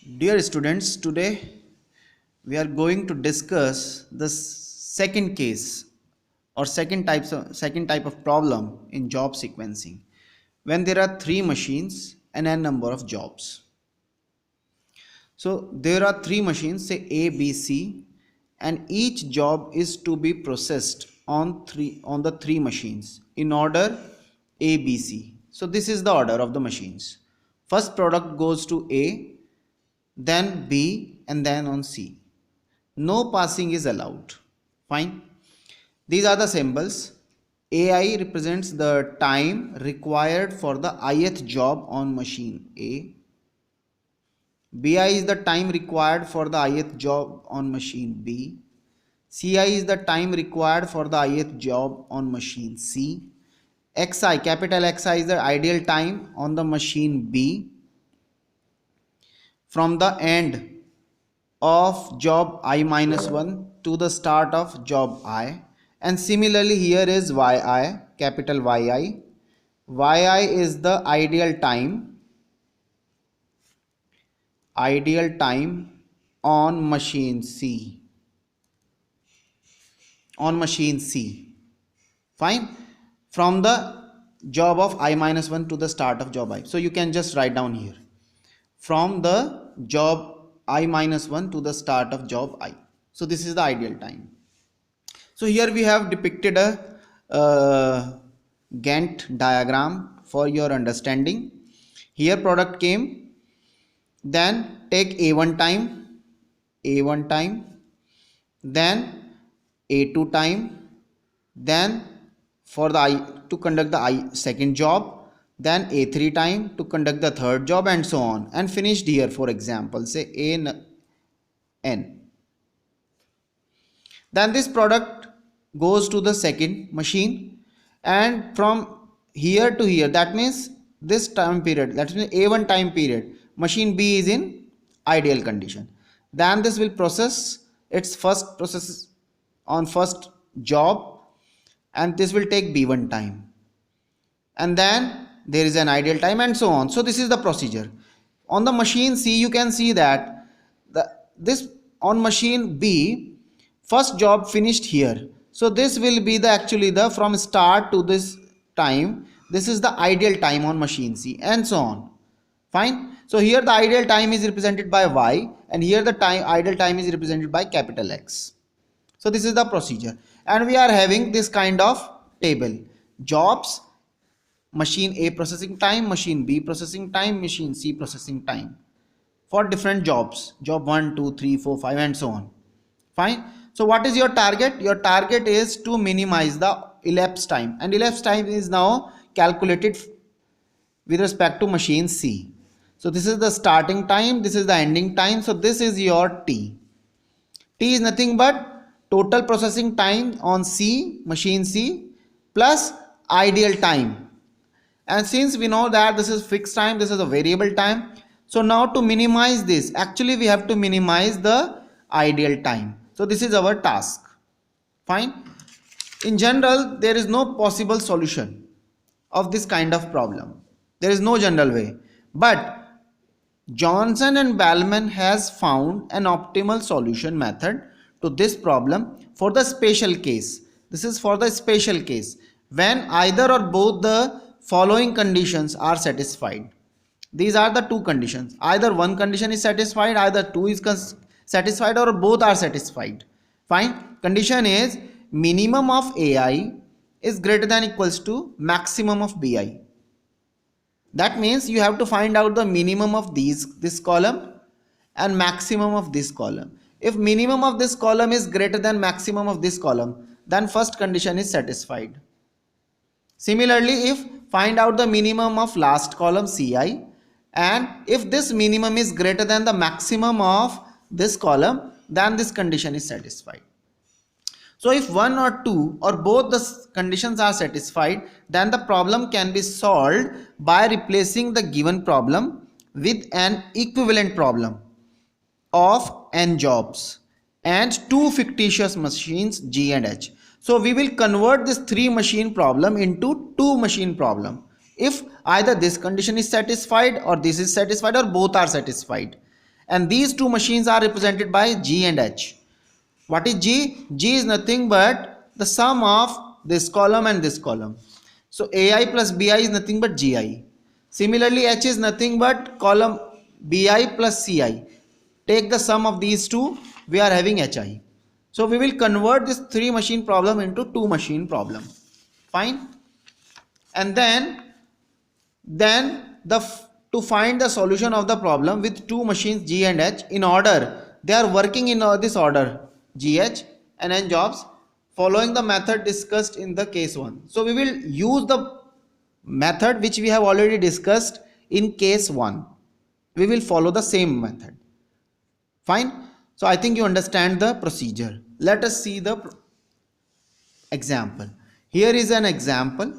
Dear students, today we are going to discuss the second case or second type of problem in job sequencing when there are three machines and n number of jobs. So there are three machines, say A, B, C, and each job is to be processed on the three machines in order A, B, C. So this is the order of the machines. First product goes to A, then B, and then on C. No passing is allowed. Fine. These are the symbols. AI represents the time required for the ith job on machine A. BI is the time required for the ith job on machine B. CI is the time required for the ith job on machine C. XI, capital XI is the ideal time on the machine B from the end of job I minus 1 to the start of job I. And similarly here is YI, capital YI. YI is the ideal time on machine C. Fine. From the job of I minus 1 to the start of job I. So you can just write down here. From the job I minus 1 to the start of job I. So this is the ideal time. So here we have depicted a Gantt diagram for your understanding. Here product came, then take A1 time, then A2 time, then for the I to conduct the second job, then A3 time to conduct the third job, and so on, and finished here. For example, say N. Then this product goes to the second machine, and from here to here, that means this time period, that means A1 time period, machine B is in ideal condition. Then this will process its first process on first job, and this will take B1 time, and then there is an ideal time, and so on. So this is the procedure. On the machine C, you can see that this on machine B, first job finished here. So this will be the actually the from start to this time. This is the ideal time on machine C, and so on. Fine. So here the ideal time is represented by Y, and here the ideal time is represented by capital X. So this is the procedure, and we are having this kind of table: jobs, machine A processing time, machine B processing time, machine C processing time for different jobs, job 1, 2, 3, 4, 5, and so on. Fine. So what is your target? Your target is to minimize the elapsed time, and elapsed time is now calculated with respect to machine C. So this is the starting time, this is the ending time. So this is your T. T is nothing but total processing time on C, machine C, plus ideal time. And since we know that this is fixed time, this is a variable time. So now to minimize this, actually we have to minimize the ideal time. So this is our task. Fine. In general, there is no possible solution of this kind of problem. There is no general way. But Johnson and Bellman has found an optimal solution method to this problem for the special case. This is for the special case when either or both the following conditions are satisfied. These are the two conditions. Either one condition is satisfied, either two is satisfied, or both are satisfied. Fine. Condition is minimum of AI is greater than equals to maximum of BI. That means you have to find out the minimum of this column and maximum of this column. If minimum of this column is greater than maximum of this column, then first condition is satisfied. Similarly, if find out the minimum of last column CI, and if this minimum is greater than the maximum of this column, then this condition is satisfied. So if one or two or both the conditions are satisfied, then the problem can be solved by replacing the given problem with an equivalent problem of n jobs and two fictitious machines G and H. So we will convert this 3 machine problem into 2 machine problem if either this condition is satisfied or this is satisfied or both are satisfied. and these two machines are represented by G and H. What is G? G is nothing but the sum of this column and this column. So AI plus BI is nothing but GI. Similarly, H is nothing but column BI plus CI. Take the sum of these two, we are having HI. So we will convert this 3 machine problem into 2 machine problem. Fine. And then to find the solution of the problem with 2 machines G and H in order, they are working in this order GH and N jobs following the method discussed in the case 1. So we will use the method which we have already discussed in case 1. We will follow the same method. Fine. So I think you understand the procedure. Let us see the example. Here is an example.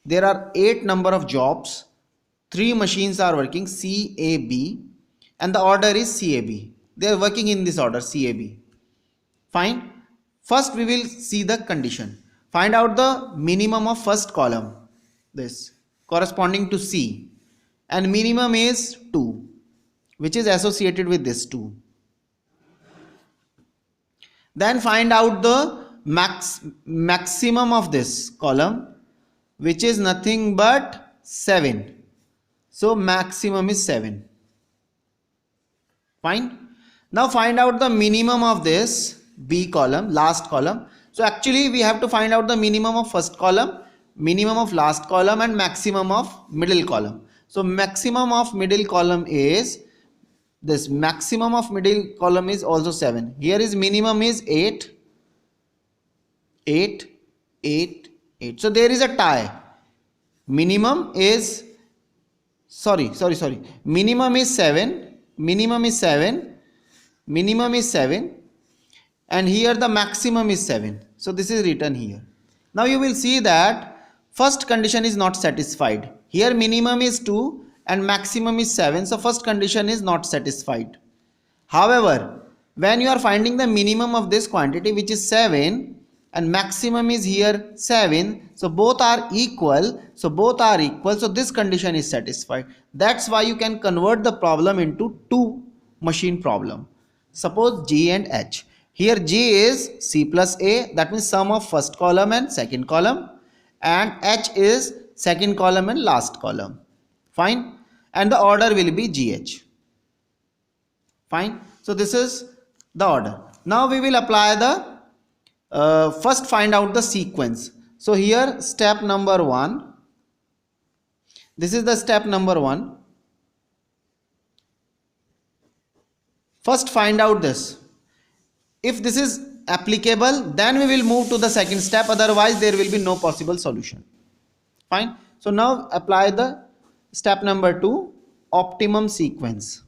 There are 8 number of jobs. 3 machines are working CAB and the order is CAB. They are working in this order CAB. Fine. First we will see the condition. Find out the minimum of first column. This corresponding to C. And minimum is 2. Which is associated with this 2. Then find out the maximum of this column, which is nothing but 7. So maximum is 7. Fine. Now find out the minimum of this B column, last column. So actually we have to find out the minimum of first column, minimum of last column, and maximum of middle column. So maximum of middle column is this, maximum of middle column is also 7. Here is minimum is 8, 8, 8, 8. So there is a tie. Minimum is minimum is 7, minimum is 7, minimum is 7, and here the maximum is 7. So this is written here. Now you will see that first condition is not satisfied. Here minimum is 2 and maximum is 7. So first condition is not satisfied. However, when you are finding the minimum of this quantity, which is 7, and maximum is here 7, so both are equal. So this condition is satisfied. That's why you can convert the problem into 2 machine problem. Suppose G and H. Here G is C plus A, that means sum of first column and second column, and H is second column and last column. Fine. And the order will be GH. Fine. So this is the order. Now we will apply the first find out the sequence. So here step number 1. This is the step number 1. First find out this. If this is applicable, then we will move to the second step. Otherwise there will be no possible solution. Fine. So now apply the step number 2, optimum sequence.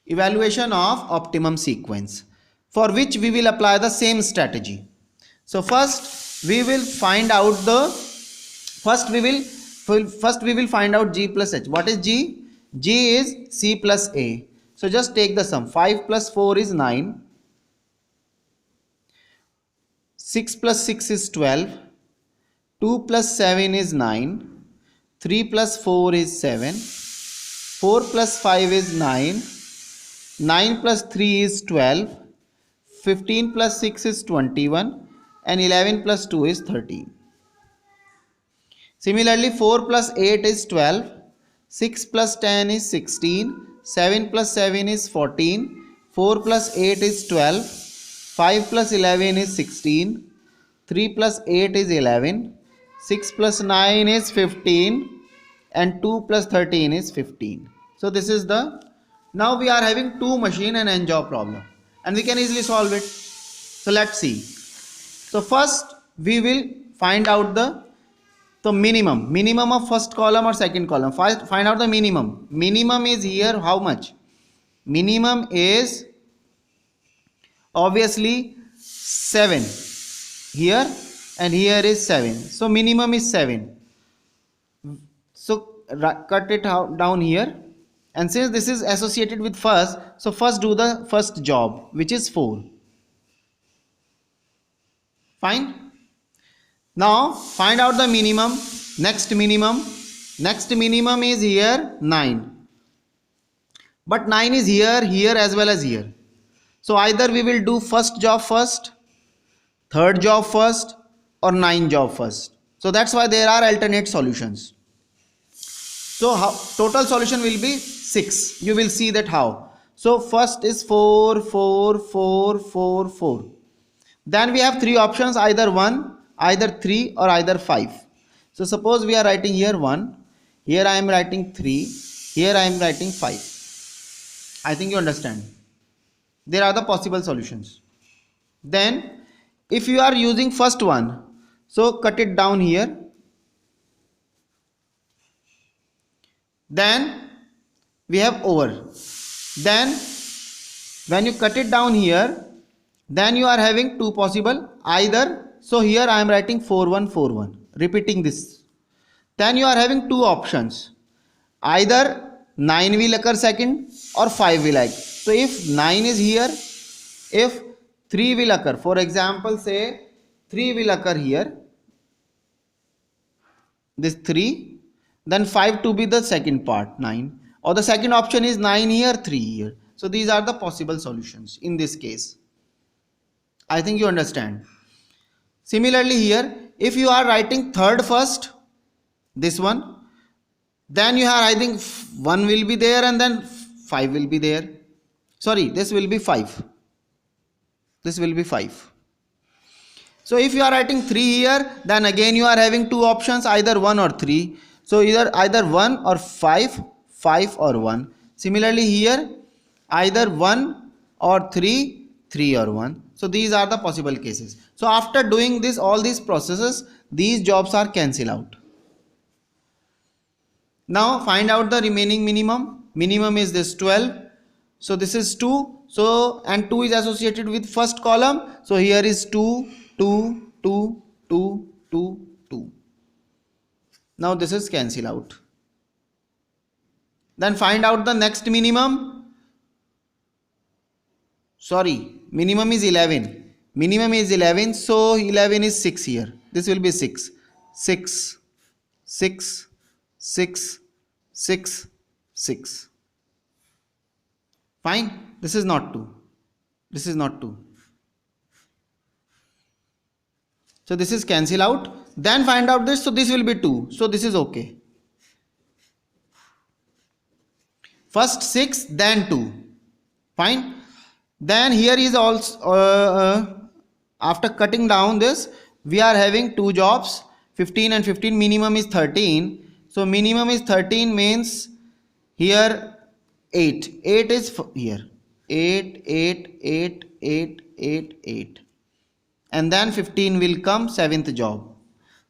Evaluation of optimum sequence, for which we will apply the same strategy. So first we will find out find out G plus H. What is G? G is C plus A. So just take the sum. 5 plus 4 is 9. 6 plus 6 is 12. 2 plus 7 is 9. 3 plus 4 is 7. 4 plus 5 is 9. 9 plus 3 is 12. 15 plus 6 is 21. And 11 plus 2 is 13. Similarly, 4 plus 8 is 12. 6 plus 10 is 16. 7 plus 7 is 14. 4 plus 8 is 12. 5 plus 11 is 16. 3 plus 8 is 11. 6 plus 9 is 15. And 2 plus 13 is 15. So this is the... Now we are having 2 machine and n job problem. And we can easily solve it. So let's see. So first we will find out the minimum of first column or second column. Find out the minimum. Minimum is here how much? Minimum is obviously 7 here, and here is 7. So minimum is 7. So cut it down here, and since this is associated with first, so first do the first job, which is 4. Fine. Now find out the minimum, next minimum, Next minimum is here 9. But 9 is here as well as here. So either we will do first job first, third job first, or 9 job first. So that's why there are alternate solutions. So total solution will be 6. You will see that how. So first is 4, 4, 4, 4, 4. Then we have 3 options, either 1, either 3, or either 5. So suppose we are writing here 1, here I am writing 3, here I am writing 5. I think you understand. There are the possible solutions. Then if you are using first one, so cut it down here. Then we have over. Then when you cut it down here, then you are having 2 possible, either, so here I am writing 4, 1, 4, 1, repeating this. Then you are having 2 options, either 9 will occur second or 5 will occur. So if 9 is here, if 3 will occur, for example say 3 will occur here, this 3, then 5 to be the second part, 9, or the second option is 9 here, 3 here. So these are the possible solutions in this case. I think you understand. Similarly here, if you are writing third first, this one, then you are, I think 1 will be there and then 5 will be there. Sorry, this will be 5. This will be 5. So if you are writing 3 here, then again you are having 2 options, either 1 or 3. So either 1 or 5, 5 or 1. Similarly here, either 1 or 3, 3 or 1. So these are the possible cases. So after doing this, all these processes, these jobs are cancelled out. Now find out the remaining minimum. Minimum is this 12. So this is 2. So and 2 is associated with first column. So here is 2, 2, 2, 2, 2, 2. Now this is cancelled out. Then find out the next minimum. Sorry, minimum is 11. Minimum is 11. So 11 is 6 here. This will be 6. 6, 6, 6, 6, 6. Fine. This is not 2. This is not 2. So this is cancel out. Then find out this. So this will be 2. So this is okay. First 6, then 2. Fine. Then here is also after cutting down this, we are having 2 jobs, 15 and 15. Minimum is 13. So minimum is 13 means here 8. 8 is here. 8, 8, 8, 8, 8, 8. And then 15 will come, 7th job.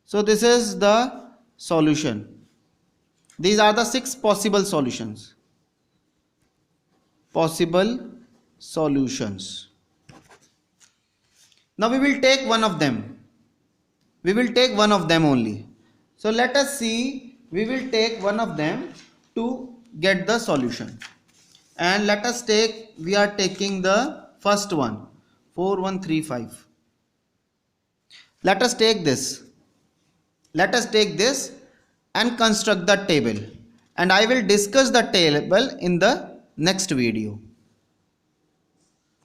So this is the solution. These are the 6 possible solutions. Possible solutions. Now we will take one of them. We will take one of them only. So let us see, we will take one of them to get the solution. And let us take, we are taking the first one, 4135. Let us take this. Let us take this and construct the table. And I will discuss the table in the next video.